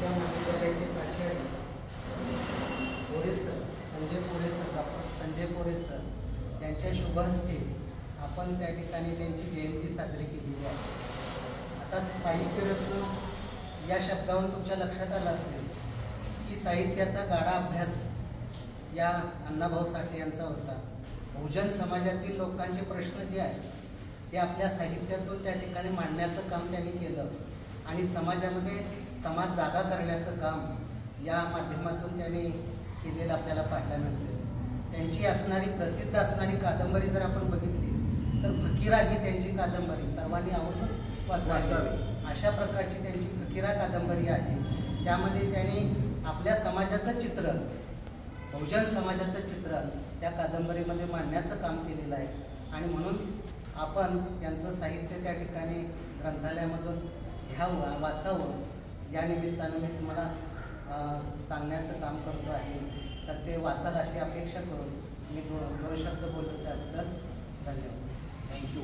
मालेगाव महाविद्यालयाचे प्राचार्य पोरे सर, संजय पोरे सर, डॉक्टर संजय पोरे सर यांच्या शुभ हस्ते आपण त्या ठिकाणी त्यांची जयंती साजरी केलेली आहे. आता साहित्यरत्न या शब्दावरून तुमच्या लक्षात आलं असेल की साहित्याचा गाढा अभ्यास या अण्णाभाऊ साठे यांचा होता. बहुजन समाजातील लोकांचे प्रश्न जे आहेत ते आपल्या साहित्यातून त्या ठिकाणी मांडण्याचं काम त्यांनी केलं आणि समाजामध्ये समाज जागा करण्याचं काम या माध्यमातून त्यांनी केलेलं आपल्याला पाहायला मिळतं. त्यांची असणारी प्रसिद्ध असणारी कादंबरी जर आपण बघितली तर फकीरा ही त्यांची कादंबरी सर्वांनी आवडून वाचावी अशा प्रकारची त्यांची फकीरा कादंबरी आहे. त्यामध्ये त्यांनी आपल्या समाजाचं चित्रण, बहुजन समाजाचं चित्रण त्या कादंबरीमध्ये मांडण्याचं काम केलेलं आहे आणि म्हणून आपण यांचं साहित्य त्या ठिकाणी ग्रंथालयामधून घ्यावं, वाचावं या निमित्तानं मी तुम्हाला सांगण्याचं काम करतो आहे. तर ते वाचाल अशी अपेक्षा करून मी दोन शब्द बोलतो. त्याबद्दल धन्यवाद. थँक्यू.